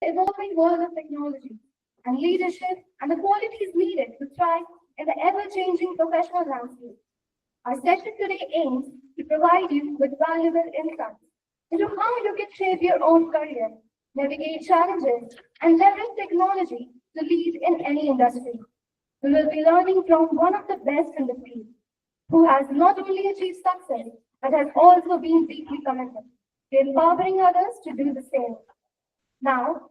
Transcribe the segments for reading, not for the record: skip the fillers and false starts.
evolving world of technology and leadership and the qualities needed to thrive in the ever-changing professional landscape. Our session today aims to provide you with valuable insights into how you can shape your own career, navigate challenges, and leverage technology to lead in any industry. We will be learning from one of the best in the field, who has not only achieved success, but has also been deeply committed to empowering others to do the same. Now,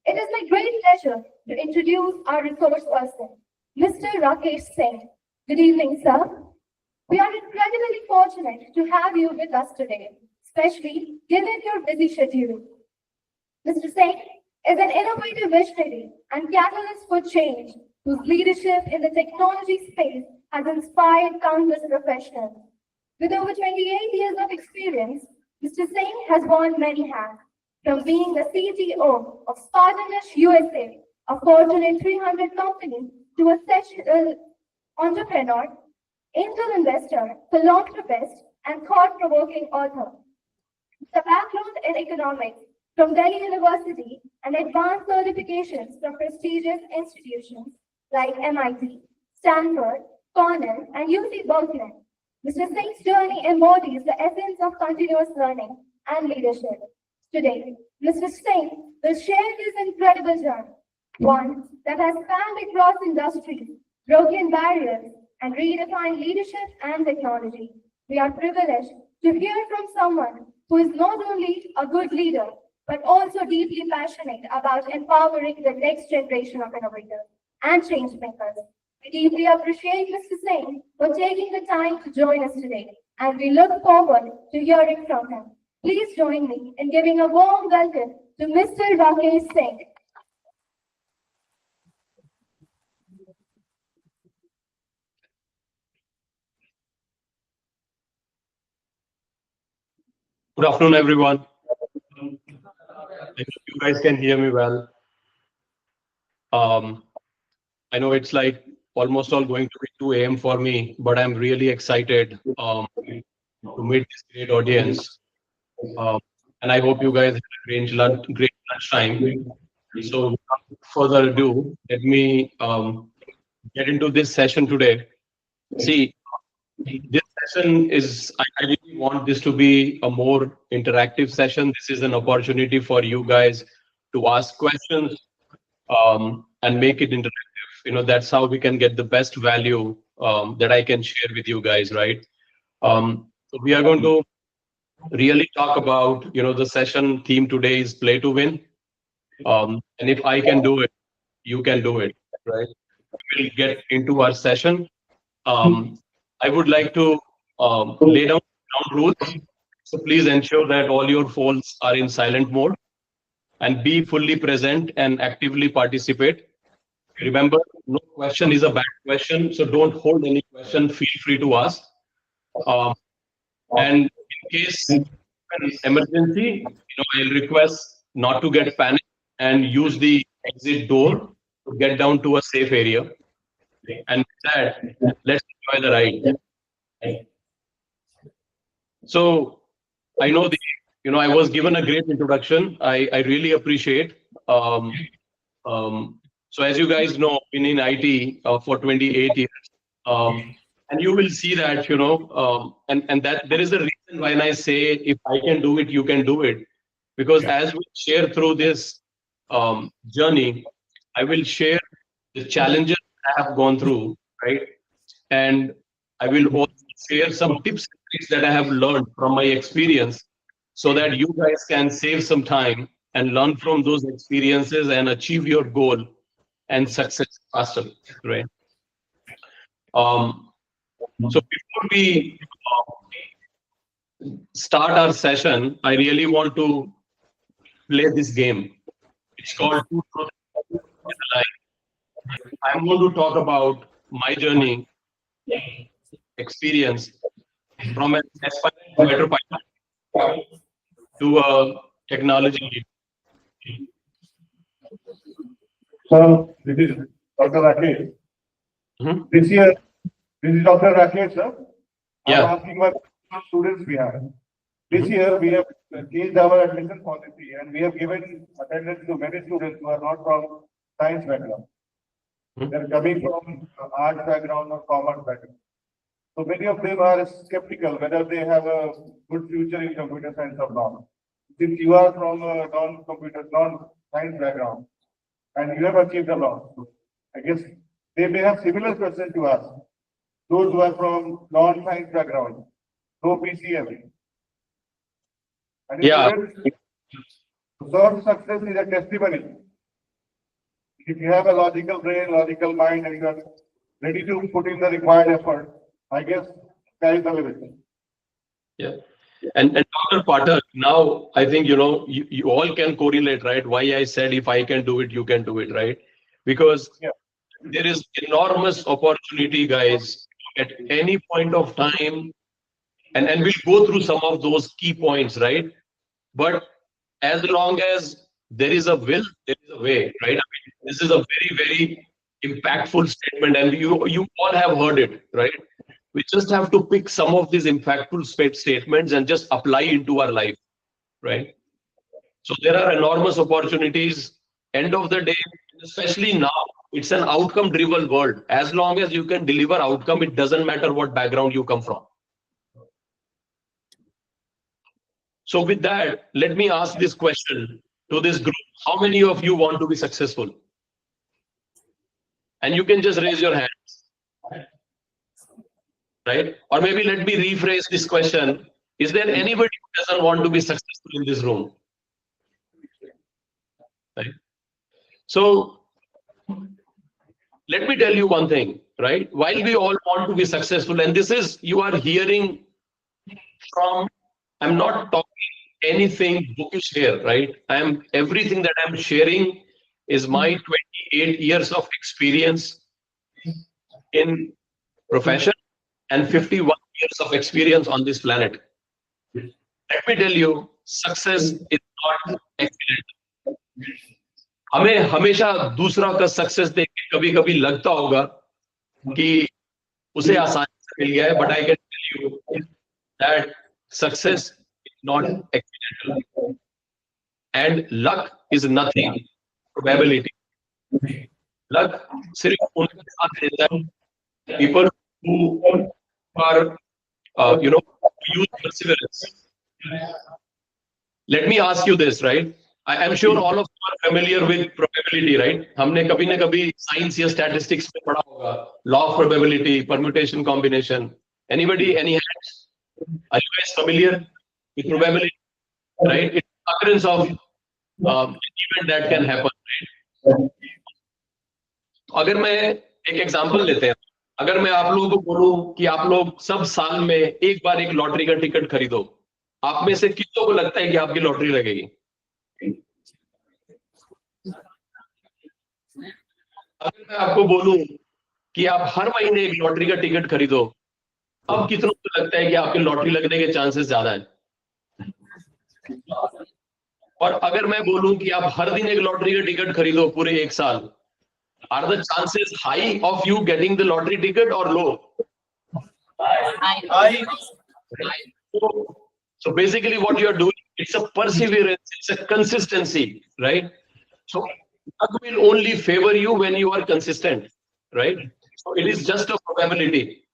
it is my great pleasure to introduce our resource person, Mr. Rakesh Singh. Good evening, sir. We are incredibly fortunate to have you with us today, especially given your busy schedule. Mr. Singh is an innovative visionary and catalyst for change whose leadership in the technology space has inspired countless professionals. With over 28 years of experience, Mr. Singh has worn many hats, from being the CTO of Spartanish USA, a Fortune 300 company, to a session entrepreneur, angel investor, philanthropist, and thought-provoking author. The background in economics from Delhi University and advanced certifications from prestigious institutions like MIT, Stanford, Cornell, and UC Berkeley. Mr. Singh's journey embodies the essence of continuous learning and leadership. Today, Mr. Singh will share his incredible journey, one that has spanned across industries, broken barriers, and redefined leadership and technology. We are privileged to hear from someone who is not only a good leader, but also deeply passionate about empowering the next generation of innovators and change makers. We deeply appreciate Mr. Singh for taking the time to join us today, and we look forward to hearing from him. Please join me in giving a warm welcome to Mr. Rakesh Singh. Good afternoon, everyone. If you guys can hear me well. I know it's like almost all going to be 2 a.m. for me, but I'm really excited to meet this great audience. And I hope you guys have a great lunch time. So without further ado, let me get into this session today. See, this session is, I really want this to be a more interactive session. This is an opportunity for you guys to ask questions and make it interactive. You know, that's how we can get the best value that I can share with you guys, right? So we are going to really talk about, you know, the session theme today is play to win. And if I can do it, you can do it, right? We'll get into our session. I would like to lay down ground rules. So please ensure that all your phones are in silent mode and be fully present and actively participate. Remember, no question is a bad question, so don't hold any question. Feel free to ask. And in case of an emergency, I'll request not to get panicked and use the exit door to get down to a safe area. And with that, let's enjoy the ride. So I know I was given a great introduction. I really appreciate. So as you guys know, been in IT for 28 years. And you will see that, and that there is a reason why I say, if I can do it, you can do it. Because as we share through this journey, I will share the challenges I have gone through, right? And I will also share some tips and tricks that I have learned from my experience so that you guys can save some time and learn from those experiences and achieve your goal and success faster, right? So before we start our session, I really want to play this game. It's called Two Truths and a Lie. I'm going to talk about my journey, experience from an aspiring fighter pilot to a technology lead. So this is Dr. Rakesh. This is Dr. Rakesh, sir. Yeah. I'm asking what students we have. This year, we have changed our admission policy and we have given attendance to many students who are not from science background. They're coming from arts background or commerce background. So many of them are skeptical whether they have a good future in computer science or not. Since you are from a non-science background and you have achieved a lot, so I guess they may have similar questions to ask. Those who are from non-science background, no PCM. And Yeah. Your success is a testimony. If you have a logical brain, logical mind, and you are ready to put in the required effort, I guess sky is the limit. Yeah. And Dr. Pathak, now I think, you know, you all can correlate, right? Why I said if I can do it, you can do it, right? Because there is enormous opportunity, guys, at any point of time. And we'll go through some of those key points, right? But as long as there is a will, there is a way, right? I mean, this is a very, very impactful statement, and you all have heard it, right? We just have to pick some of these impactful statements and just apply into our life, right? So there are enormous opportunities. End of the day, especially now, it's an outcome-driven world. As long as you can deliver outcome, it doesn't matter what background you come from. So with that, let me ask this question to this group. How many of you want to be successful? And you can just raise your hands, right? Or maybe let me rephrase this question. Is there anybody who doesn't want to be successful in this room? Right? So let me tell you one thing, right? While we all want to be successful, and this is, you are hearing from, I'm not talking anything bookish here, right? Everything that I'm sharing is my 28 years of experience in profession and 51 years of experience on this planet. Let me tell you, success is not accidental. हमें हमेशा दूसरा का success देख के कभी कभी लगता होगा कि उसे आसानी से मिल गया है, but I can tell you that success is not accidental. And luck is nothing, probability. Luck सिर्फ उनके साथ रहता है, people who are, use perseverance. Let me ask you this, right? I'm sure all of you are familiar with probability, right? हमने कभी ना कभी science या statistics में पढ़ा होगा, law of probability, permutation, combination. Anybody, any hands? Are you guys familiar with probability? Right? It's the occurrence of an event that can happen, right? अगर मैं एक एग्जांपल लेते हैं, अगर मैं आप लोगों को बोलूं कि आप लोग सब साल में एक बार एक लॉटरी का टिकट खरीदो, आप में से कितनों को लगता है कि आपकी लॉटरी लगेगी? अगर मैं आपको बोलूं कि आप हर महीने एक लॉटरी का टिकट खरीदो, अब कितनों को लगता है कि आपकी लॉटरी लगने के चांसेस ज्यादा है? और अगर मैं बोलूं कि आप हर दिन एक लॉटरी का टिकट खरीदो पूरे एक साल, are the chances high of you getting the lottery ticket or low? High. So basically what you are doing, it's a perseverance, it's a consistency, right? So luck will only favor you when you are consistent, right? So it is just a probability,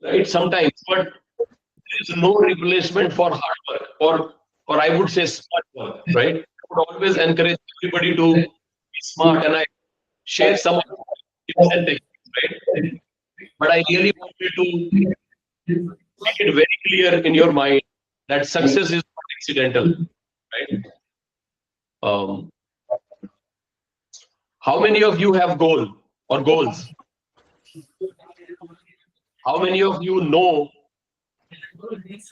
right? Sometimes, but there is no replacement for hard work, or I would say smart work, right? I would always encourage everybody to be smart, and I share some of the tips and techniques, right? But I really want you to make it very clear in your mind that success is not accidental, right? How many of you have goal or goals? How many of you know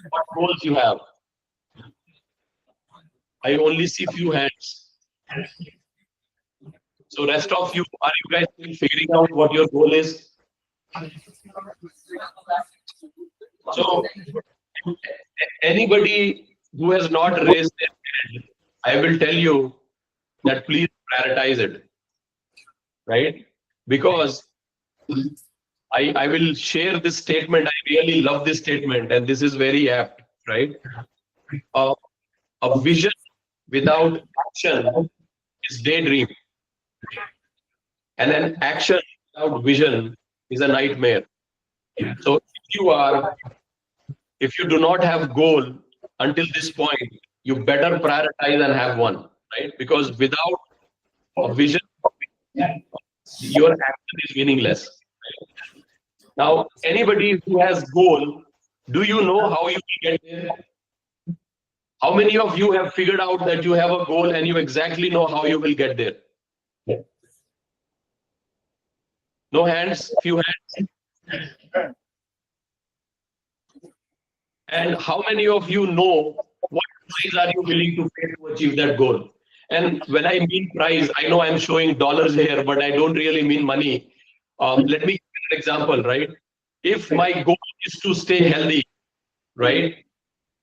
what goals you have? I only see few hands. So rest of you, are you guys still figuring out what your goal is? So anybody who has not raised their hand, I will tell you that please prioritize it, right? Because I will share this statement. I really love this statement, and this is very apt, right? Uh, a vision without action is daydream, and an action without vision is a nightmare. So if you do not have goal until this point, you better prioritize and have one, right? Because without a vision, your action is meaningless. Now, anybody who has goal, do you know how you will get there? How many of you have figured out that you have a goal and you exactly know how you will get there? No hands, few hands. And how many of you know what price are you willing to pay to achieve that goal? And when I mean price, I know I'm showing dollars here, but I don't really mean money. Let me give you an example, right? If my goal is to stay healthy, right?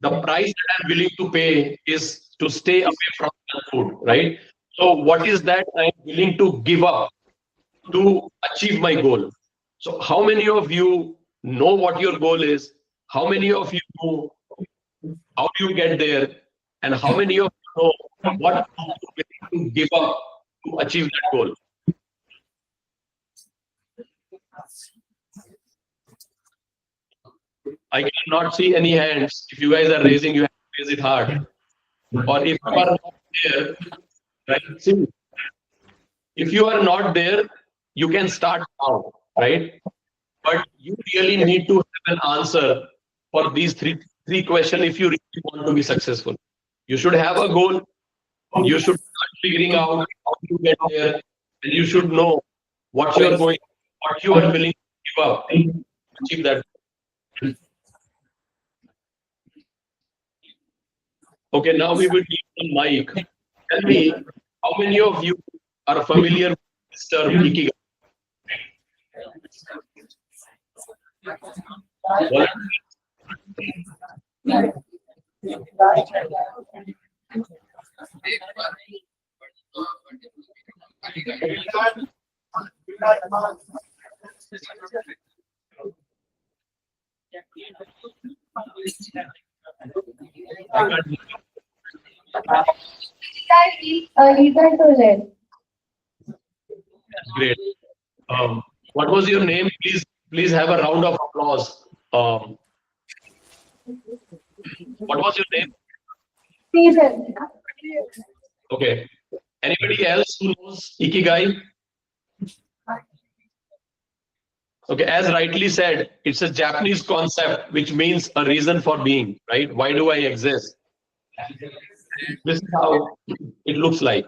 The price that I'm willing to pay is to stay away from junk food, right? So what is that I'm willing to give up to achieve my goal? So how many of you know what your goal is? How many of you know how do you get there? And how many of you know what you're willing to give up to achieve that goal? I cannot see any hands. If you guys are raising, you have to raise it hard. Or if you are not there, right? See, if you are not there, you can start now, right? But you really need to have an answer for these three questions if you really want to be successful. You should have a goal. You should start figuring out how to get there, and you should know what you are going, what you are willing to give up to achieve that. Okay, now we will give the mic. Tell me, how many of you are familiar with Mr. Ikigai? Well, I can't hear you. Leader to lead. That's great. What was your name? Please have a round of applause. What was your name? Season. Okay. Anybody else who knows Ikigai? Okay, as rightly said, it's a Japanese concept which means a reason for being, right? Why do I exist? This is how it looks like,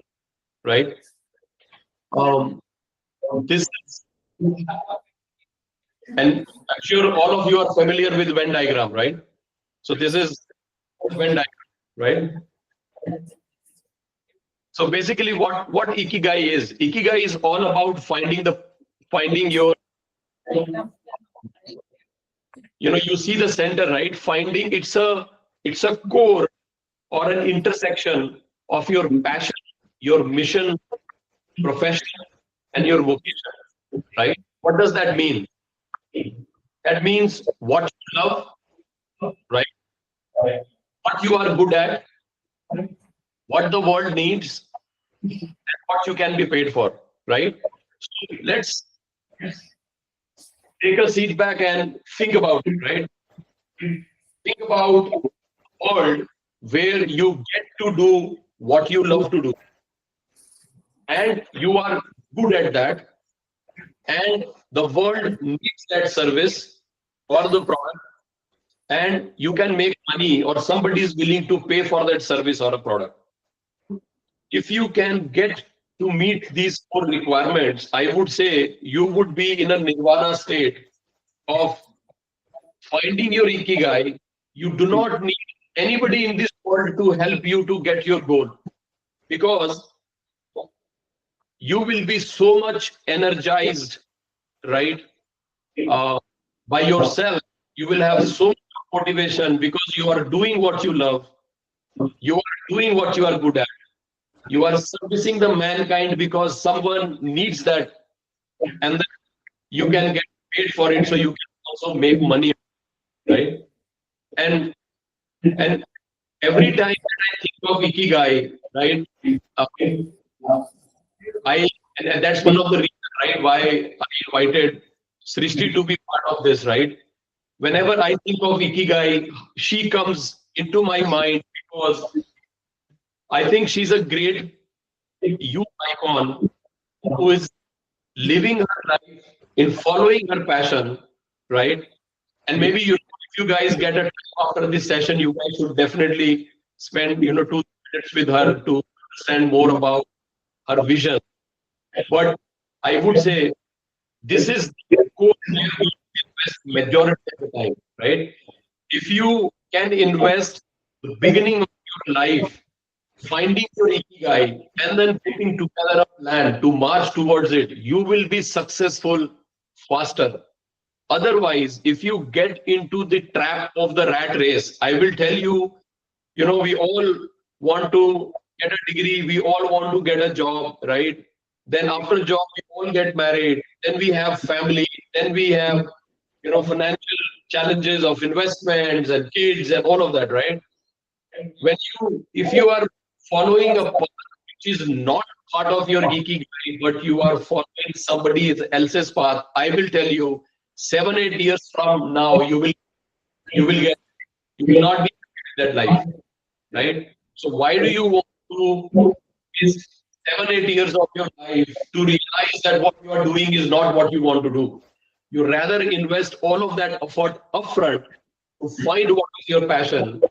right? This is, and I'm sure all of you are familiar with Venn diagram, right? So this is Venn diagram, right? So basically, what Ikigai is? Ikigai is all about finding your, you see the center, right? Finding it's a core or an intersection of your passion, your mission, profession, and your vocation, right? What does that mean? That means what you love, right? What you are good at, what the world needs, and what you can be paid for, right? So let's take a seat back and think about it, right? Think about a world where you get to do what you love to do, and you are good at that, and the world needs that service or the product, and you can make money or somebody is willing to pay for that service or a product. If you can get to meet these four requirements, I would say you would be in a nirvana state of finding your ikigai. You do not need anybody in this world to help you to get your goal, because you will be so much energized, right? By yourself, you will have so much motivation because you are doing what you love. You are doing what you are good at. You are servicing the mankind because someone needs that, and then you can get paid for it, so you can also make money, right? And and every time that I think of ikigai, right? Uh, I and that's one of the reasons, right, why I invited Srishti to be part of this, right? Whenever I think of ikigai, she comes into my mind because I think she's a great youth icon who is living her life in following her passion, right? And maybe if you guys get a time after this session, you guys should definitely spend 2 minutes with her to understand more about her vision. But I would say this is the core where you invest majority of the time, right? If you can invest the beginning of your life finding your ikigai and then putting together a plan to march towards it, you will be successful faster. Otherwise, if you get into the trap of the rat race, I will tell you, we all want to get a degree, we all want to get a job, right? Then after job, we all get married, then we have family, then we have, financial challenges of investments and kids and all of that, right? If you are following a path which is not part of your ikigai, but you are following somebody else's path, I will tell you, 7 8 years from now, you will get you will not be in that life, right? So why do you want to waste 7 8 years of your life to realize that what you are doing is not what you want to do? You rather invest all of that effort upfront to find what is your passion,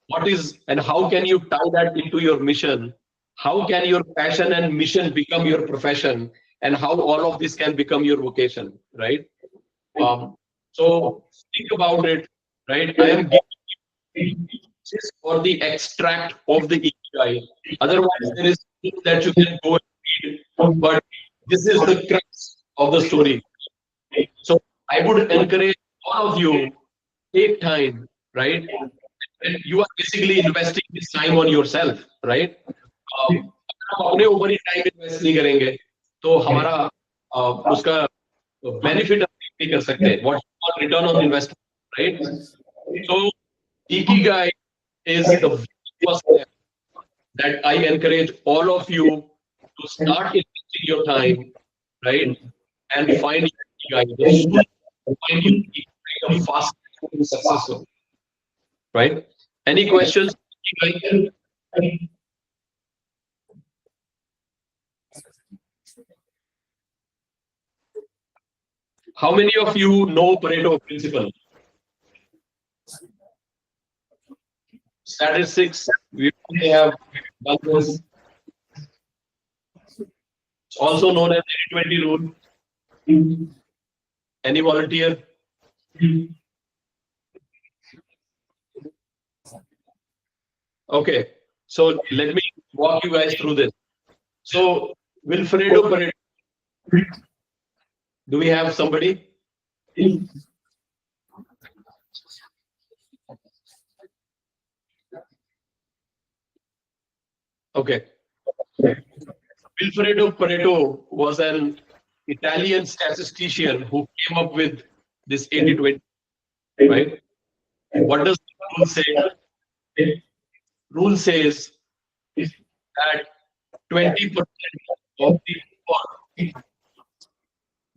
what is and how can you tie that into your mission, how can your passion and mission become your profession, and how all of this can become your vocation, right? So think about it, right? I am giving this for the extract of the ikigai. Otherwise, there is things that you can go and read, but this is the crux of the story. So I would encourage all of you, take time, right? And you are basically investing this time on yourself, right? अगर हम अपने ऊपर ही time invest नहीं करेंगे तो हमारा उसका benefit नहीं कर सकते. What return on investment, right? So ikigai is the first step that I encourage all of you to start investing your time, right? And find your ikigai. The sooner you find your ikigai, the faster you will be successful, right? Any questions? How many of you know Pareto principle? Statistics, we have done this. It's also known as 80-20 rule. Any volunteer? Okay, so let me walk you guys through this. So Wilfredo Pareto, do we have somebody? Okay. Wilfredo Pareto was an Italian statistician who came up with this 80-20, right? What does the rule say? Rule says that 20% of the effort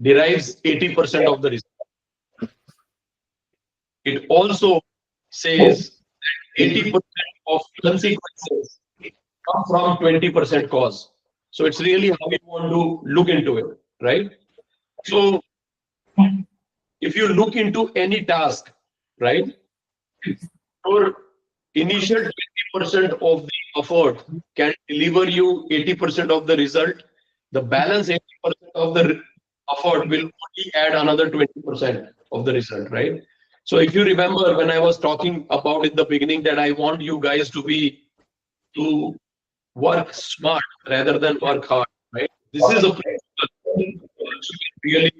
derives 80% of the result. It also says that 80% of consequences come from 20% cause. So it's really how you want to look into it, right? So if you look into any task, right, your initial 20% of the effort can deliver you 80% of the result. The balance 80% of the effort will only add another 20% of the result, right? So if you remember when I was talking about in the beginning that I want you guys to work smart rather than work hard, right? This is a principle you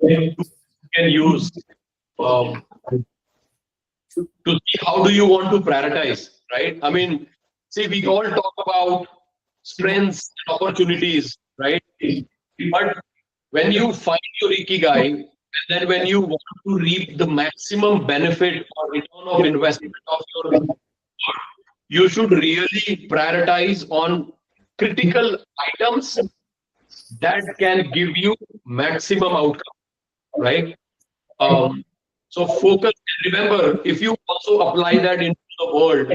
really can use to see how do you want to prioritize, right? I mean, see, we all talk about strengths and opportunities, right? But when you find your ikigai, And then when you want to reap the maximum benefit or return of investment of your work, you should really prioritize on critical items that can give you maximum outcome, right? So focus. Remember, if you also apply that into the world,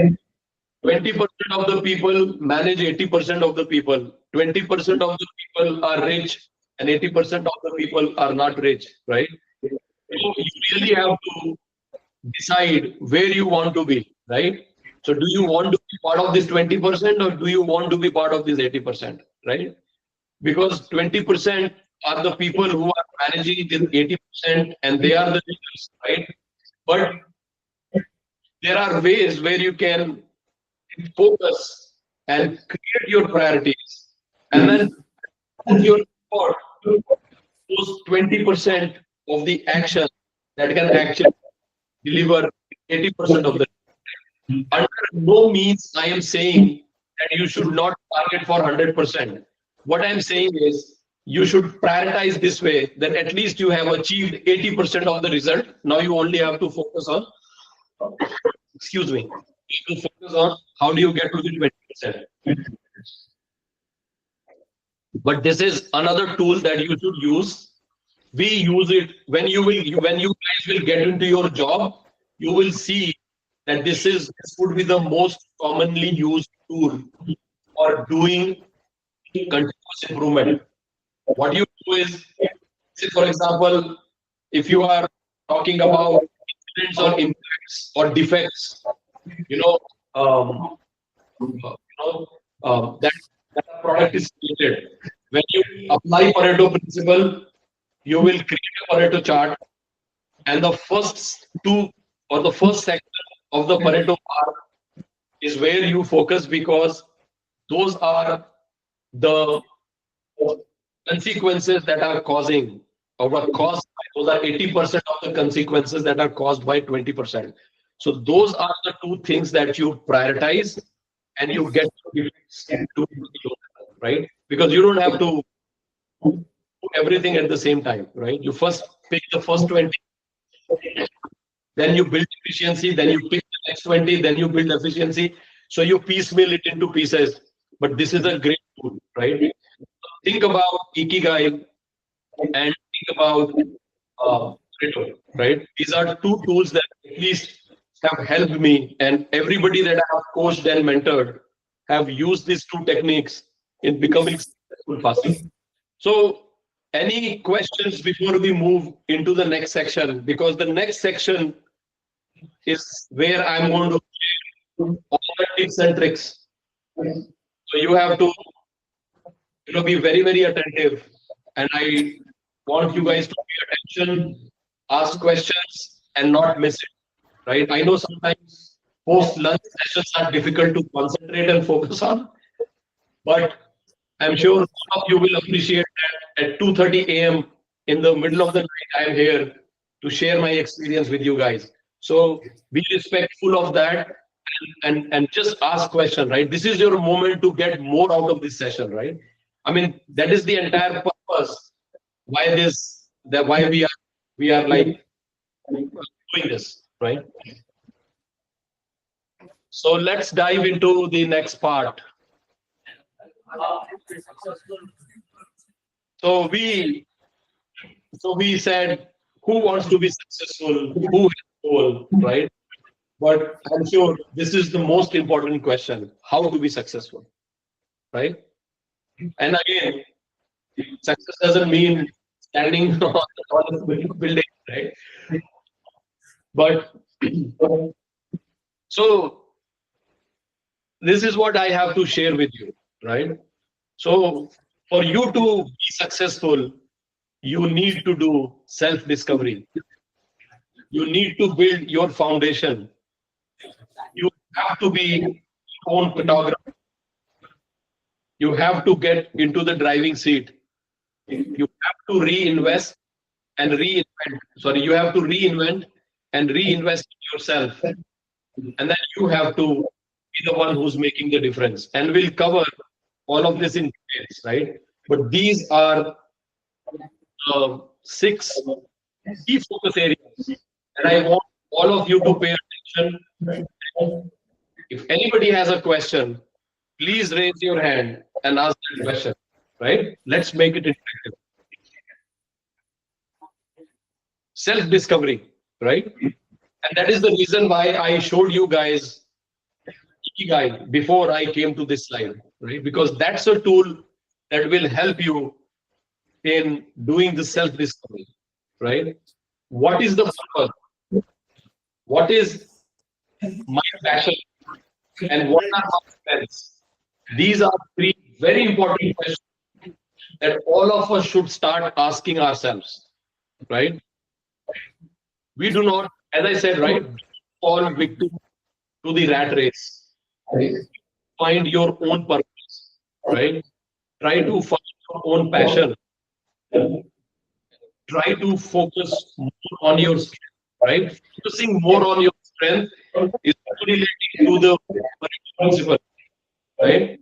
20% of the people manage 80% of the people. 20% of the people are rich, and 80% of the people are not rich, right? So you really have to decide where you want to be, right? So do you want to be part of this 20% or do you want to be part of this 80%, right? Because 20% are the people who are managing this 80% and they are the leaders, right? But there are ways where you can focus and create your priorities and then put your effort to those 20% of the action that can actually deliver 80% of the. Under no means I am saying that you should not target for 100%. What I'm saying is you should prioritize this way, then at least you have achieved 80% of the result. Now you only have to focus on, excuse me, you have to focus on how do you get to the 20%. But this is another tool that you should use. We use it when you guys will get into your job, you will see that this would be the most commonly used tool for doing continuous improvement. What you do is, say for example, if you are talking about incidents or impacts or defects, you know, that a product is created. When you apply Pareto principle, you will create a Pareto chart, and the first two or the first section of the Pareto bar is where you focus because those are the consequences that are causing or were caused by, those are 80% of the consequences that are caused by 20%. So those are the two things that you prioritize and you get to, right? Because you don't have to do everything at the same time, right? You first pick the first 20, then you build efficiency, then you pick the next 20, then you build efficiency. So you piecemeal it into pieces. But this is a great tool, right? Think about Ikigai and think about Pareto, right? These are two tools that at least have helped me, and everybody that I have coached and mentored have used these two techniques in becoming successful faster. So, any questions before we move into the next section? Because the next section is where I'm going to share all the tips and tricks. So you have to, be very, very attentive, and I want you guys to pay attention, ask questions, and not miss it. Right? I know sometimes post lunch sessions are difficult to concentrate and focus on, but I'm sure all of you will appreciate that at 2:30 a.m. in the middle of the night, I'm here to share my experience with you guys. So be respectful of that and just ask questions, right? This is your moment to get more out of this session, right? I mean, that is the entire purpose why we are like doing this, right? So let's dive into the next part. So we said who wants to be successful, who has a goal, right? But I'm sure this is the most important question: how to be successful, right? And again, success doesn't mean standing on the tallest building, right? But so this is what I have to share with you, right? So for you to be successful, you need to do self-discovery. You need to build your foundation. You have to be your own photographer. You have to get into the driving seat. You have to reinvest and reinvent. Sorry, you have to reinvent and reinvest in yourself. And then you have to be the one who's making the difference. And we'll cover all of this in details, right? But these are 6 key focus areas, and I want all of you to pay attention. If anybody has a question, please raise your hand and ask that question. Right? Let's make it interactive. Self-discovery, right? And that is the reason why I showed you guys Ikigai before I came to this slide, right? Because that's a tool that will help you in doing the self-discovery, right? What is the purpose? What is my passion? And what are my strengths? These are three very important questions that all of us should start asking ourselves, right? We do not, as I said, right, fall victim to the rat race. Right? Find your own purpose, right? Try to find your own passion. Try to focus more on your strength, right? Focusing more on your strength is correlating to the principle, right?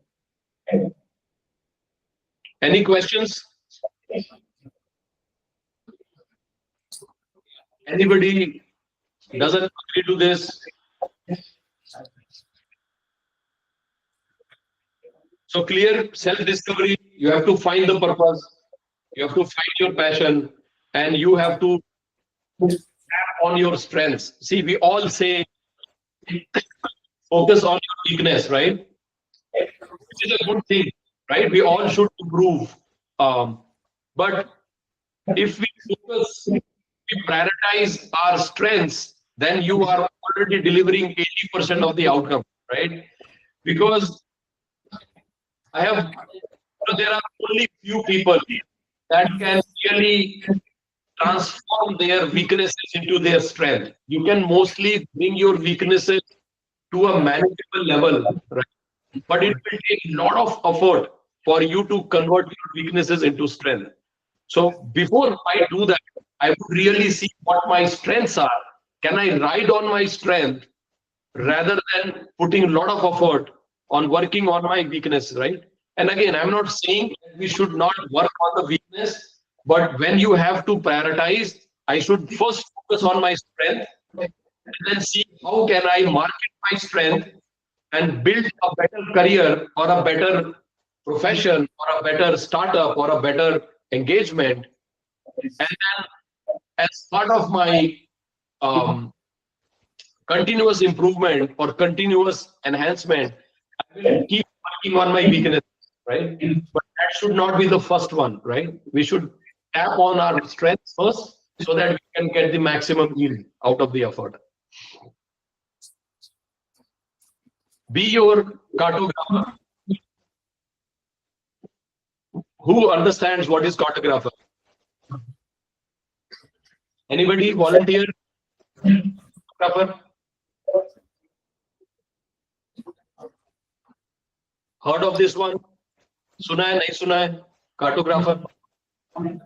Any questions? Anybody doesn't agree to this? So clear self-discovery, you have to find the purpose, you have to find your passion, and you have to tap on your strengths. See, we all say focus on your weakness, right? Which is a good thing, right? We all should improve. But if we focus, we prioritize our strengths, then you are already delivering 80% of the outcome, right? Because there are only few people that can really transform their weaknesses into their strength. You can mostly bring your weaknesses to a manageable level, right? But it will take a lot of effort for you to convert your weaknesses into strength. So before I do that, I would really see what my strengths are. Can I ride on my strength rather than putting a lot of effort on working on my weakness, right? And again, I'm not saying we should not work on the weakness, but when you have to prioritize, I should first focus on my strength and then see how can I market my strength and build a better career or a better profession or a better startup or a better engagement. And then as part of my continuous improvement or continuous enhancement, I will keep working on my weakness, right? But that should not be the first one, right? We should tap on our strengths first so that we can get the maximum yield out of the effort. Be your cartographer. Who understands what is cartographer? Anybody volunteer? Cartographer? Heard of this one? Suna hai, nahi suna hai? Cartographer? Do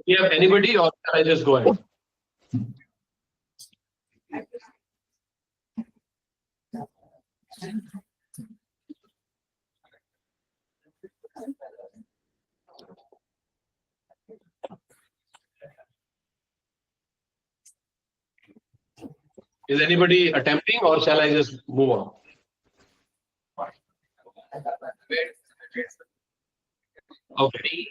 you have anybody or can I just go ahead? Is anybody attempting or shall I just move on? Okay.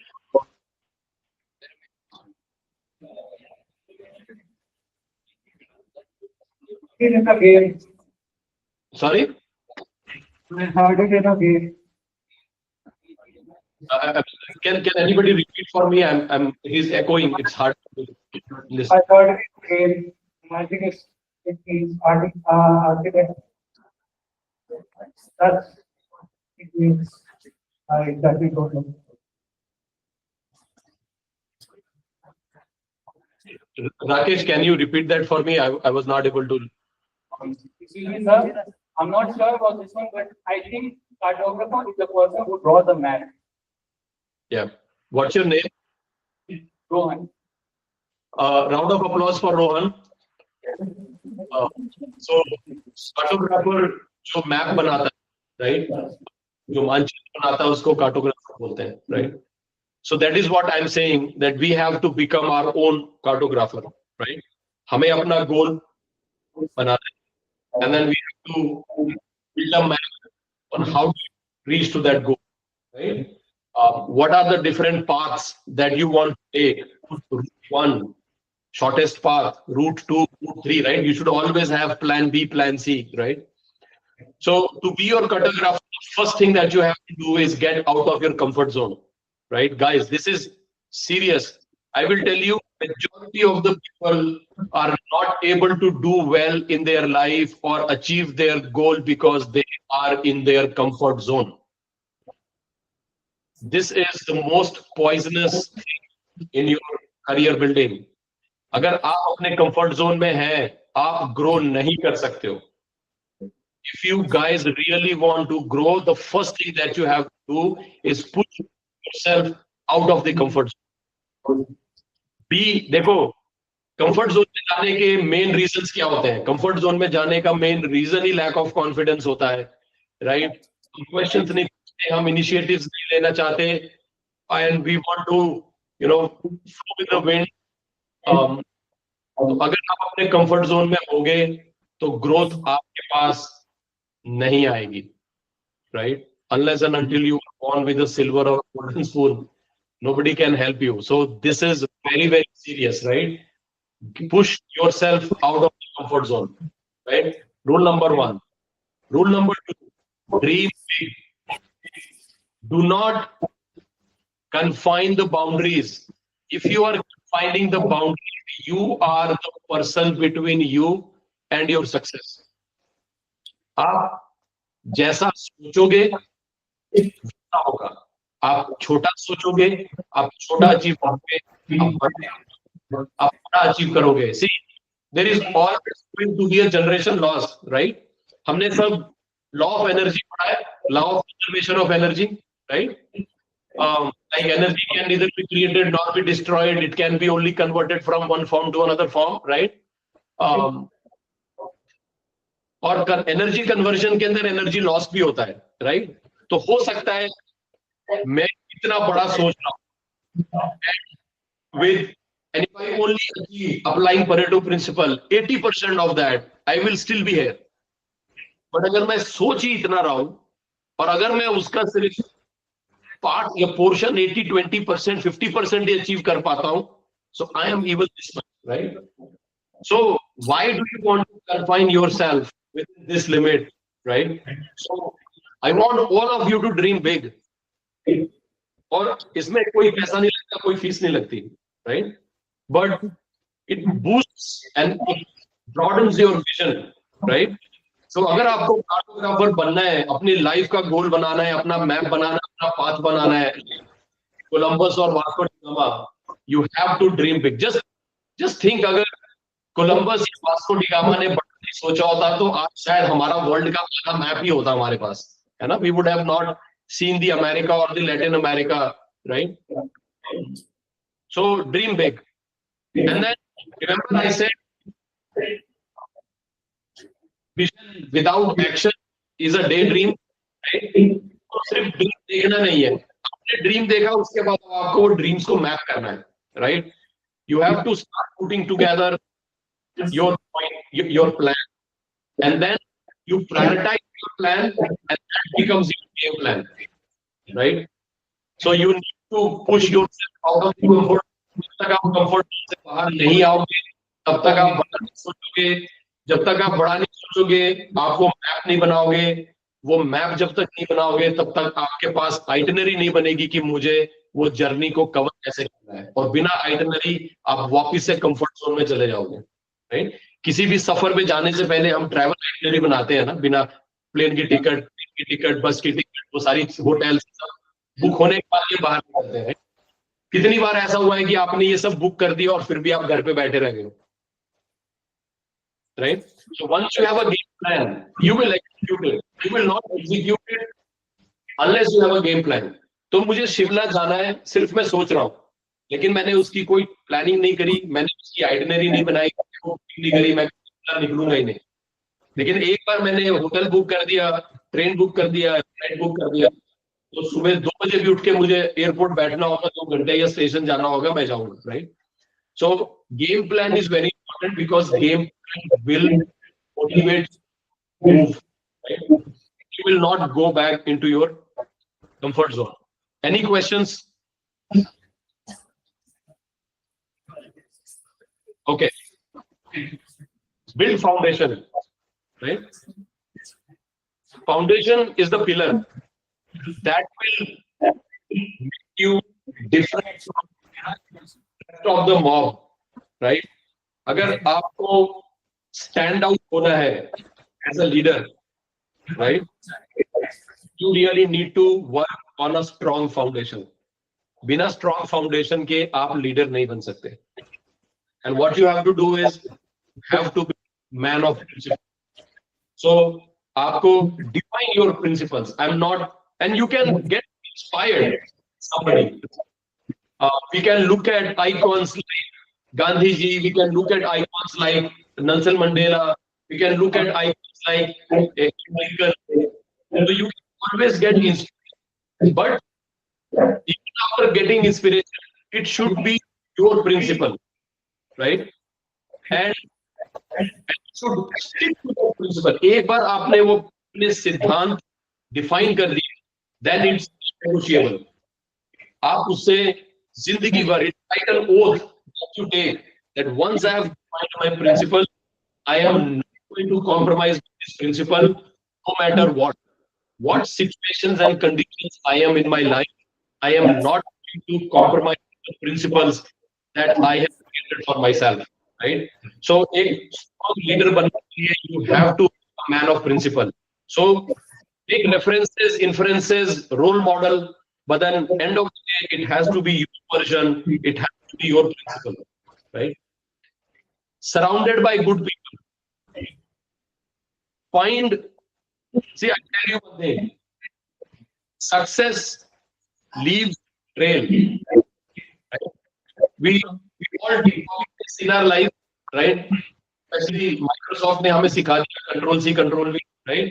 Sorry? Can anybody repeat for me? He's echoing. It's hard to listen. I thought it means architect. That's it means I exactly don't know. Rakesh, can you repeat that for me? I was not able to. Sir, I'm not sure about this one, but I think cartographer is the person who draws the map. Yeah. What's your name? Rohan. Round of applause for Rohan. So cartographer जो map बनाता है, right? जो मानचित्र बनाता है उसको cartographer बोलते हैं, right? So that is what I'm saying, that we have to become our own cartographer, right? हमें अपना goal बनाना है, and then we have to build a map on how to reach to that goal, right? What are the different paths that you want to take? Route 1, shortest path. Route 2, route 3, right? You should always have plan B, plan C, right? So to be your cartographer, the first thing that you have to do is get out of your comfort zone, right? Guys, this is serious. I will tell you, majority of the people are not able to do well in their life or achieve their goal because they are in their comfort zone. This is the most poisonous thing in your career building. अगर आप अपने comfort zone में हैं, आप grow नहीं कर सकते हो. If you guys really want to grow, the first thing that you have to do is push yourself out of the comfort zone. देखो, comfort zone में जाने के main reasons क्या होते हैं? Comfort zone में जाने का main reason he lack of confidence होता है, right? Questions नहीं पूछते, हम initiatives नहीं लेना चाहते, and we want to, flow with the wind. तो अगर आप अपने comfort zone में होगे, तो growth आपके पास नहीं आएगी, right? Unless and until you are born with a silver or golden spoon, nobody can help you. So this is very, very serious, right? Push yourself out of the comfort zone, right? Rule number 1. Rule number 2, dream big. Do not confine the boundaries. If you are confining the boundaries, you are the person between you and your success. आप जैसा सोचोगे वैसा होगा. आप छोटा सोचोगे, आप छोटा अचीव करोगे, आप बड़ा अचीव करोगे. See, there is always going to be a generation loss, right? हमने सब law of energy पढ़ा है, law of conservation of energy, right? Like energy can neither be created nor be destroyed. It can be only converted from one form to another form, right? और energy conversion के अंदर energy loss भी होता है, right? तो हो सकता है मैं इतना बड़ा सोच रहा हूं with and if I only achieve applying Pareto principle 80% of that, I will still be here. But अगर मैं सोच ही इतना रहा हूं और अगर मैं उसका सिर्फ पार्ट या पोर्शन 80-20% 50% ही अचीव कर पाता हूं, so I am even this much, right? So why do you want to confine yourself within this limit, right? So I want all of you to dream big. और इसमें कोई पैसा नहीं लगता, कोई फीस नहीं लगती, right? But it boosts and it broadens your vision, right? So अगर आपको कार्टोग्राफर बनना है, अपनी लाइफ का गोल बनाना है, अपना मैप बनाना है, अपना पाथ बनाना है, कोलंबस और Vasco D gamma, you have to dream big. Just think, अगर कोलंबस या वास्को डी गामा ने बड़ा नहीं सोचा होता तो आज शायद हमारा वर्ल्ड का आधा मैप ही होता हमारे पास, है ना? We would have not seen the America or the Latin America, right? So dream big. And then remember I said vision without action is a daydream, right? तो सिर्फ ड्रीम देखना नहीं है, आपने ड्रीम देखा उसके बाद आपको ड्रीम्स को मैप करना है, right? You have to start putting together your point, your plan, and then you prioritize your plan, and that becomes your game plan, right? So you need to push yourself out of the comfort. जब तक आप comfort से बाहर नहीं आओगे, तब तक आप बड़ा नहीं सोचोगे. जब तक आप बड़ा नहीं सोचोगे, आप वो मैप नहीं बनाओगे. वो मैप जब तक नहीं बनाओगे, तब तक आपके पास आइटनरी नहीं बनेगी कि मुझे वो जर्नी को कवर कैसे करना है. और बिना आइटनरी आप वापस से कंफर्ट जोन में चले जाओगे, राइट? किसी भी सफर में जाने से पहले हम ट्रैवल आइटनरी बनाते हैं ना, बिना प्लेन की टिकट, बस की टिकट, वो सारी होटल बुक होने के बाद ये बाहर निकलते हैं. कितनी बार ऐसा हुआ है कि आपने ये सब बुक कर दिया और फिर भी आप घर पे बैठे रह गए, right? So once you have a game plan, you will execute it. You will not execute it unless you have a game plan. तो मुझे शिमला जाना है, सिर्फ मैं सोच रहा हूँ, लेकिन मैंने उसकी कोई प्लानिंग नहीं करी, मैंने उसकी आइटनरी नहीं बनाई, नहीं करी, मैं निकलूंगा ही नहीं. लेकिन एक बार मैंने होटल बुक कर दिया, ट्रेन बुक कर दिया, फ्लाइट बुक कर दिया, तो सुबह 2 बजे भी उठ के मुझे एयरपोर्ट बैठना होगा, 2 घंटे या स्टेशन जाना होगा, मैं जाऊंगा, right? So game plan is very important because game plan will motivate you to move. Right? You will not go back into your comfort zone. Any questions? Okay. Build foundation. Right? Foundation is the pillar that will make you different from the rest of the mob. Right? अगर आपको stand out होना है as a leader, right? You really need to work on a strong foundation. बिना strong foundation के आप leader नहीं बन सकते. And what you have to do is have to be man of principle. So आपको define your principles. I'm not, and you can get inspired somebody. We can look at icons like Gandhi ji. We can look at icons like Nelson Mandela. We can look at icons like Lincoln. So you can always get inspiration. But even after getting inspiration, it should be your principle, right? And you should stick to the principle. एक बार आपने वो अपने सिद्धांत define कर दिए, then it's negotiable. आप उससे जिंदगी भर, it's like an oath that you take that once I have defined my principle, I am not going to compromise with this principle no matter what situations and conditions I am in my life. I am not going to compromise the principles that I have created for myself, right? So एक strong leader बनने के लिए you have to be a man of principle. So take references, inferences, role model, but then end of the day, it has to be your version, it has to be your principle, right? Surrounded by good people. See, I tell you one thing. Success leaves trail. Right? We all do this in our life, right? Especially Microsoft ने हमें सिखा दिया Control C, Control V, right?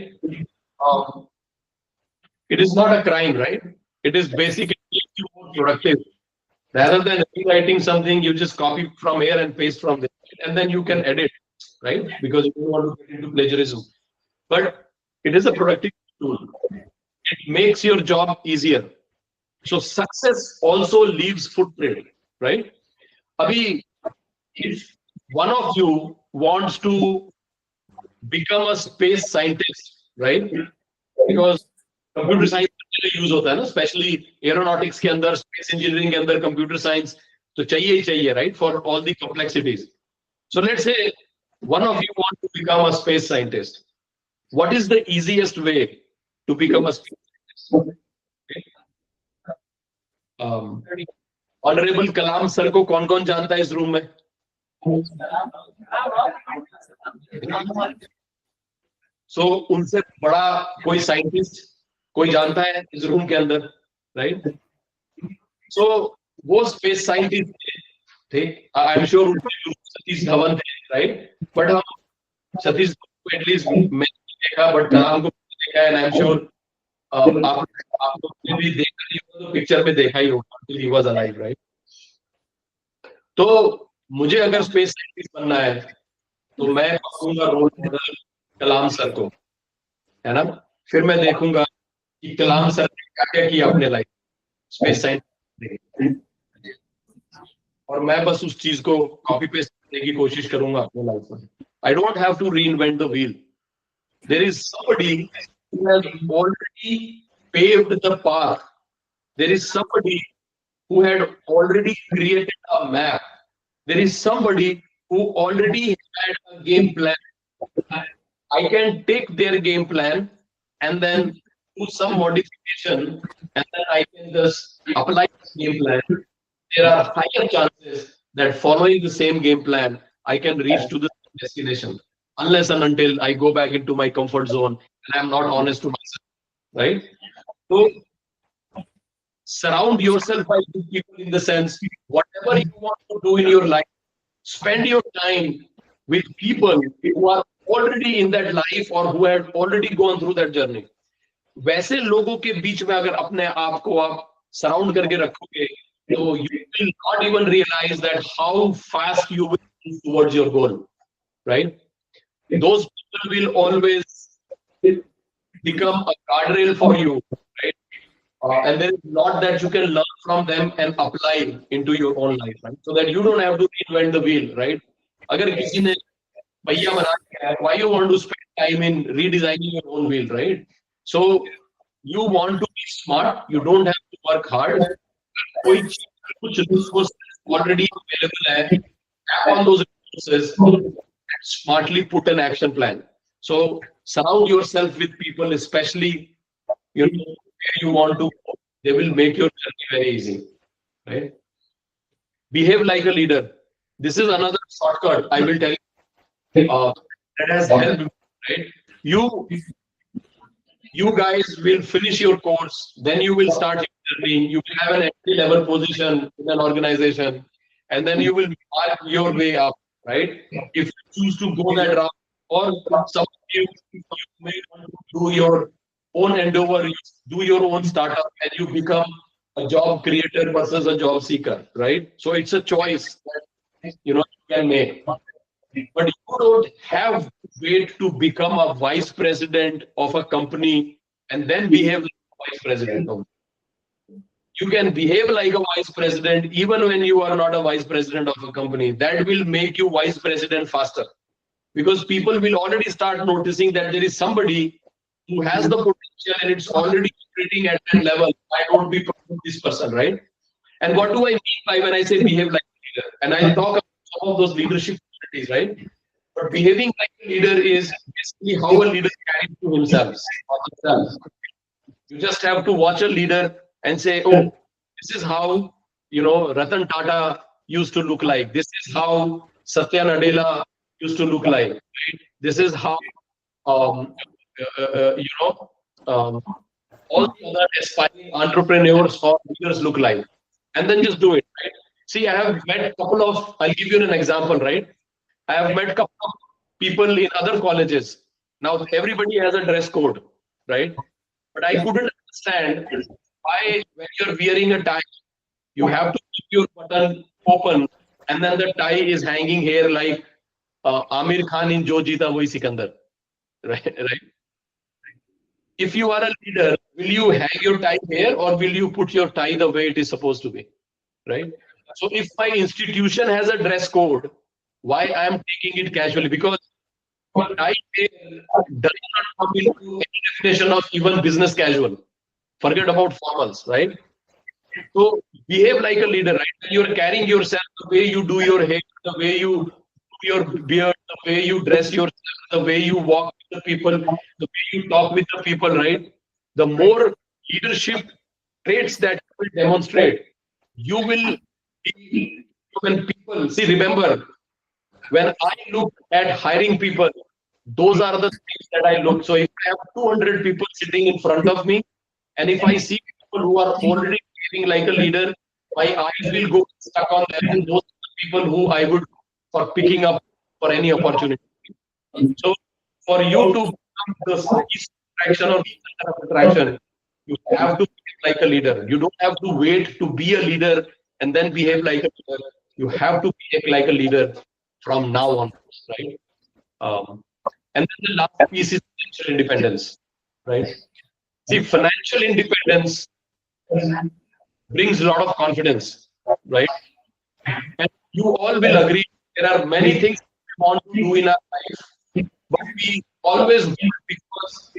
It is not a crime, right? It is basically makes you more productive. Rather than rewriting something, you just copy from here and paste from there, and then you can edit, right? Because you don't want to get into plagiarism. But it is a productive tool. It makes your job easier. So success also leaves footprint, right? Abhi, if one of you wants to become a space scientist, right? Because computer science use होता है ना, specially aeronautics के अंदर, space engineering के अंदर computer science तो चाहिए ही चाहिए, right, for all the complexities. So let's say one of you want to become a space scientist. What is the easiest way to become a space scientist? Honorable Kalam sir को कौन-कौन जानता है इस room में? So उनसे बड़ा कोई scientist कोई जानता है इस रूम के अंदर, राइट? सो वो स्पेस साइंटिस्ट थे, I am sure Satish Dhawan थे, राइट? बट हम सतीश को एटलीस्ट मैं देखा, बट कलाम को देखा है, एंड आई एम श्योर आप लोग भी देखा ही होगा, तो पिक्चर में देखा ही होगा, ही वाज अलाइव, राइट? तो मुझे अगर स्पेस साइंटिस्ट बनना है तो मैं पकड़ूंगा रोल मॉडल कलाम सर को, है ना? फिर मैं देखूंगा कि कलाम सर ने क्या क्या किया अपने लाइफ स्पेस साइंस, और मैं बस उस चीज को कॉपी पेस्ट करने की कोशिश करूंगा अपने लाइफ में. I don't have to reinvent the wheel. There is somebody who has already paved the path. There is somebody who had already created a map. There is somebody who already had a game plan. I can take their game plan and then do some modification, and then I can just apply this game plan. There are higher chances that following the same game plan, I can reach to the destination, unless and until I go back into my comfort zone and I'm not honest to myself, right? So surround yourself by good people, in the sense, whatever you want to do in your life, spend your time with people who are already in that life or who had already gone through that journey. वैसे लोगों के बीच में अगर अपने आप को आप surround करके रखोगे, तो you will not even realize that how fast you will move towards your goal, right? Those people will always become a guardrail for you, right? And there is a lot that you can learn from them and apply into your own life, right? So that you don't have to reinvent the wheel, right? अगर किसी ने पहिया बना दिया है, why you want to spend time in redesigning your own wheel, right? So you want to be smart, you don't have to work hard. कोई चीज- कुछ resources already available है, tap on those resources and smartly put an action plan. So surround yourself with people, especially where you want to go. They will make your journey very easy, right? Behave like a leader. This is another shortcut I will tell you, that has helped me, right? You guys will finish your course, then you will start your journey. You will have an entry level position in an organization, and then you will mark your way up, right? If you choose to go that route, or some of you may want to do your own endeavor, you do your own startup, and you become a job creator versus a job seeker, right? So it's a choice that you can make. But you don't have to wait to become a vice president of a company and then behave like a vice president of. You can behave like a vice president even when you are not a vice president of a company. That will make you vice president faster, because people will already start noticing that there is somebody who has the potential and it's already operating at that level. Why don't we promote this person, right? And what do I mean by when I say behave like a leader? And I'll talk about some of those leadership qualities, right? But behaving like a leader is basically how a leader carries to himself or herself. You just have to watch a leader and say, oh, this is how, Ratan Tata used to look like. This is how Satya Nadella used to look like. Right? This is how, um, uh, uh, you know, um, all the other aspiring entrepreneurs or leaders look like. And then just do it, right? See, I have met a couple of, I'll give you an example, right? I have met a couple of people in other colleges. Now, everybody has a dress code, right? But I couldn't understand why, when you're wearing a tie, you have to keep your button open, and then the tie is hanging here like Amir Khan in Jo Jeeta Wohi Sikandar, right? Right? If you are a leader, will you hang your tie here or will you put your tie the way it is supposed to be, right? So if my institution has a dress code, why I am taking it casually? Because tie here does not come into any definition of even business casual. Forget about formals, right? So behave like a leader, right? When you're carrying yourself, the way you do your hair, the way you do your beard, the way you dress yourself, the way you walk with the people, the way you talk with the people, right? The more leadership traits that you will demonstrate, you will be, when people see, remember, when I look at hiring people, those are the things that I look. So if I have 200 people sitting in front of me, and if I see people who are already behaving like a leader, my eyes will go stuck on them, and those are the people who I would for picking up for any opportunity. So for you to become the least attraction or center of attraction, you have to behave like a leader. You don't have to wait to be a leader and then behave like a leader. You have to behave like a leader from now on, right? And then the last piece is financial independence, right? See, financial independence brings a lot of confidence, right? And you all will agree there are many things we want to do in our life, but we always wait because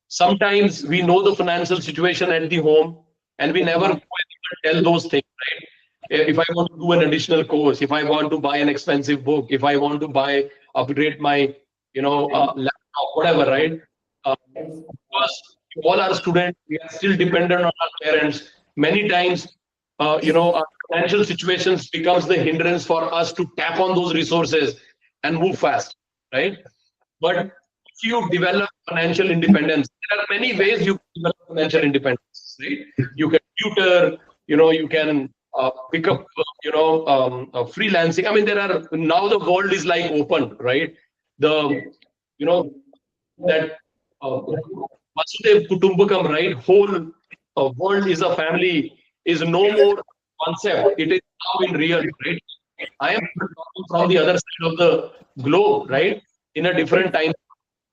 sometimes we know the financial situation at the home and we never go and tell those things, right? If I want to do an additional course, if I want to buy an expensive book, if I want to upgrade my, laptop, whatever, right? Because we all are students, we are still dependent on our parents. Many times, our financial situations becomes the hindrance for us to tap on those resources and move fast, right? But if you develop financial independence, there are many ways you can develop financial independence, right? You can tutor, you can pick up, freelancing. I mean, there are now the world is like open, right? The, that uh, Vasudev Kutumbakam, right? Whole world is a family is no more concept. It is now in real, right? I am talking from the other side of the globe, right? In a different time.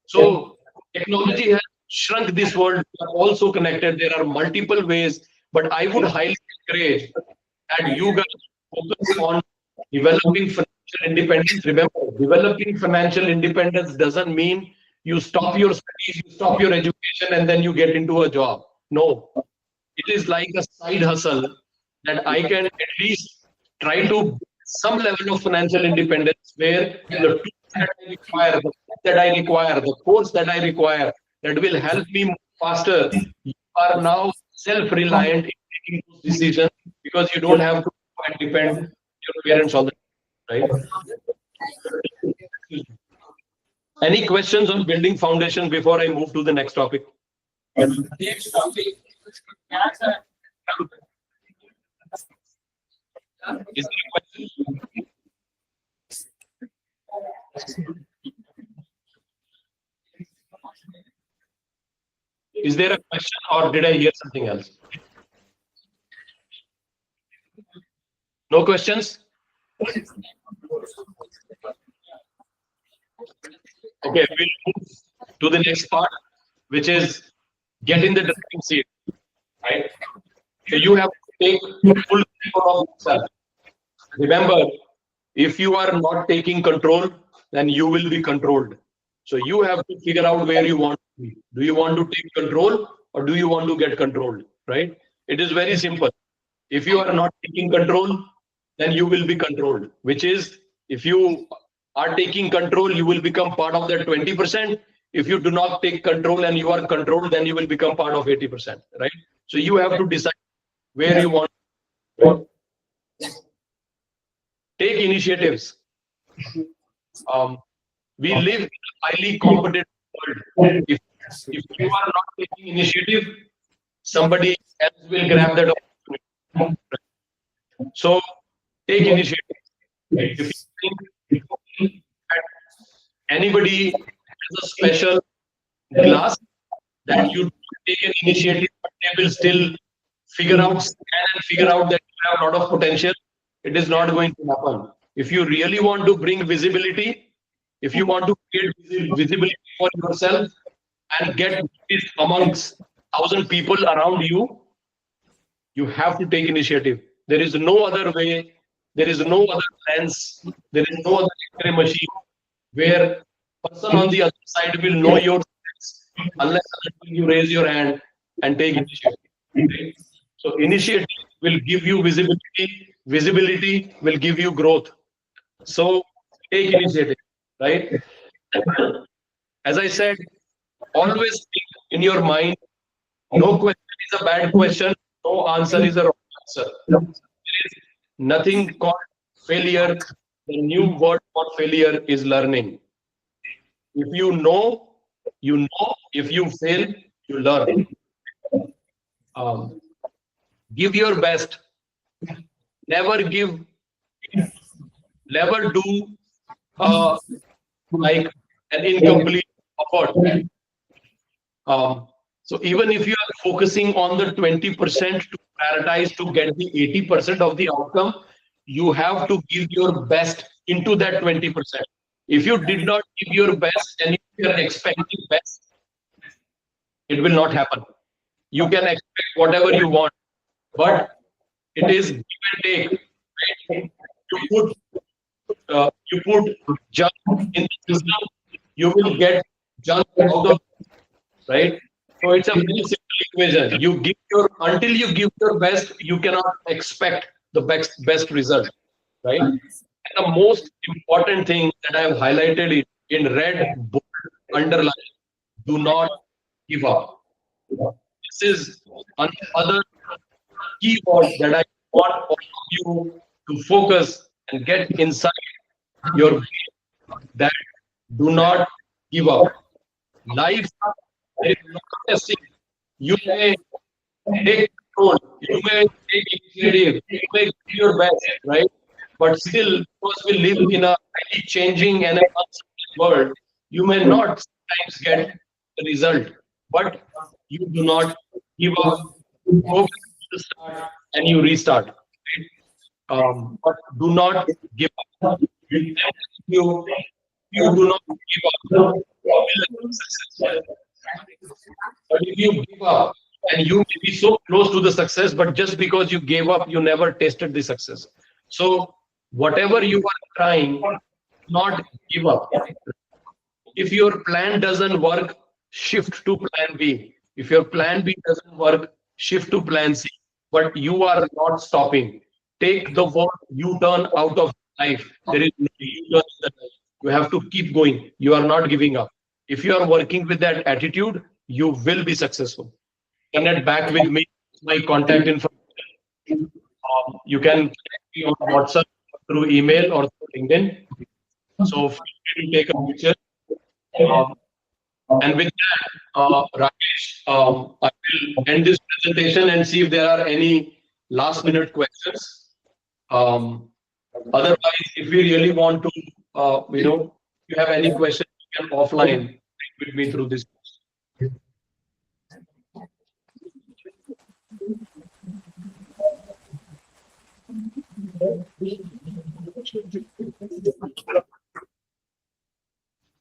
So technology has shrunk this world. We are also connected. There are multiple ways, but I would highly encourage that you guys focus on developing financial independence. Remember, developing financial independence doesn't mean you stop your studies, you stop your education, and then you get into a job. No, it is like a side hustle that I can at least try to build some level of financial independence where the tools that I require, the book that I require, the course that I require that will help me move faster. You are now self-reliant in taking those decisions because you don't have to go and depend on your parents all the time, right? Any questions on building foundation before I move to the next topic? Next topic. Yeah, sir. Is there a question? Is there a question or did I hear something else? No questions? Okay, we'll move to the next part, which is get in the driving seat, right? So you have to take full control of yourself. Remember, if you are not taking control, then you will be controlled. So you have to figure out where you want to be. Do you want to take control or do you want to get controlled, right? It is very simple. If you are not taking control, then you will be controlled, which is if you are taking control, you will become part of that 20%. If you do not take control and you are controlled, then you will become part of 80%, right? So you have to decide where you want to take initiatives. We live in a highly competitive world. If you are not taking initiative, somebody else will grab that opportunity. So take initiative. If you think that anybody has a special glass that you take an initiative, but they will still scan and figure out that you have a lot of potential, it is not going to happen. If you really want to bring visibility, if you want to create visibility for yourself and get noticed amongst 1,000 people around you, you have to take initiative. There is no other way. There is no other lens. There is no other X-ray machine where person on the other side will know your strengths unless you raise your hand and take initiative. Right? So initiative will give you visibility. Visibility will give you growth. So take initiative, right? As I said, always think in your mind, no question is a bad question, no answer is a wrong answer. There is nothing called failure. The new word for failure is learning. If you know, you know. If you fail, you learn. Give your best. Never do like an incomplete effort. So even if you are focusing on the 20% to prioritize to get the 80% of the outcome, you have to give your best into that 20%. If you did not give your best and if you are expecting best, it will not happen. You can expect whatever you want, but it is give and take. Right? You put junk in the system, you will get junk out of, right? So it's a very simple equation. You give your until you give your best, you cannot expect the best result, right? And the most important thing that I have highlighted in red, bold, underline: do not give up. This is another keyword that I want all of you to focus and get inside your brain, that do not give up. Life, there is no testing. You may take control, you may take initiative, you may give your best, right? But still, because we live in a highly changing and an uncertain world, you may not sometimes get the result. but you do not give up. You go back to the start and you restart. Right? But do not give up. You, you do not give up, you will achieve success. But if you give up and you may be so close to the success, but just because you gave up, you never tasted the success. So whatever you are trying, not give up. If your plan doesn't work, shift to plan B. If your plan B doesn't work, shift to plan C. But you are not stopping. Take the word U-turn out of life. There is no U-turn in the life. You have to keep going. You are not giving up. If you are working with that attitude, you will be successful. Connect back with me. My contact information. You can connect me on WhatsApp, through email, or through LinkedIn. So feel free to take a picture. Um, and with that, Rakesh, I will end this presentation and see if there are any last minute questions. Otherwise, if we really want to, if you have any questions, you can offline bring with me through this.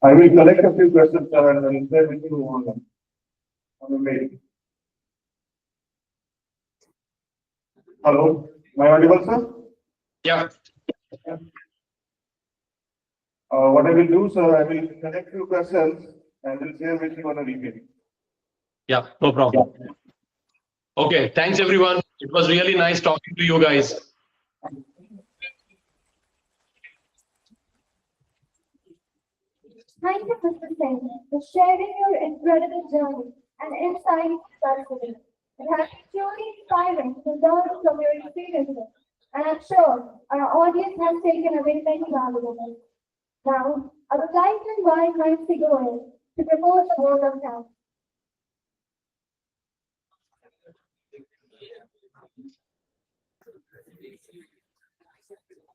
I will collect a few questions, sir, and will share with you on the mail. Hello, am I audible, sir? Yeah. What I will do, sir, I will collect few questions and will share with you on a email. Yeah, no problem. Okay, thanks everyone. It was really nice talking to you guys. Thank you, Mr. Singh, for sharing your incredible journey and insights personally. It has been truly inspiring to learn from your experiences, and I'm sure our audience has taken away many valuables. Now, I would like to invite my Sigoel to propose a word of thanks.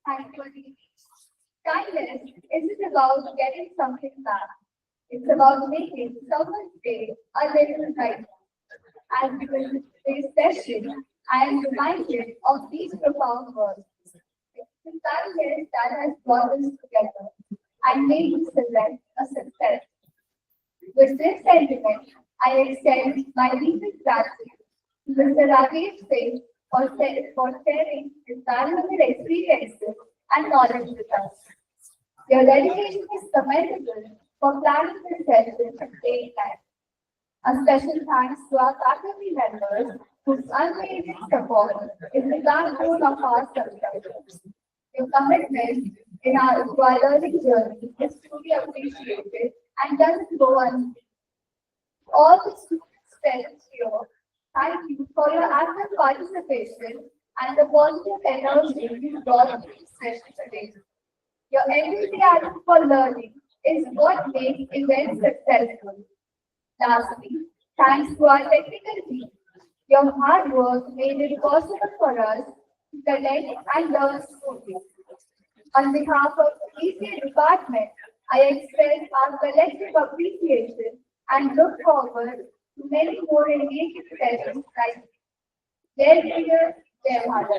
Thankfully, kindness isn't about getting something back. It's about making someone's day a little brighter. And because of today's session, I am reminded of these profound words. It's the kindness that has brought us together and made this event a success. With this sentiment, I extend my deepest gratitude to Mr. Rakesh Singh for sharing his valuable experiences and knowledge with us. Your dedication is commendable for planning this session at day time. A special thanks to our faculty members whose unwavering support is the backbone of our success. Your commitment to our learning journey is truly appreciated and doesn't go unnoticed. All the students present here, thank you for your active participation and the positive energy you brought to this session today. Your enthusiasm for learning is what makes events successful. Lastly, thanks to our technical team. Your hard work made it possible for us to connect and learn smoothly. On behalf of the ECA department, I express our collective appreciation and look forward to many more engaging sessions like this. Their leaders, their heart.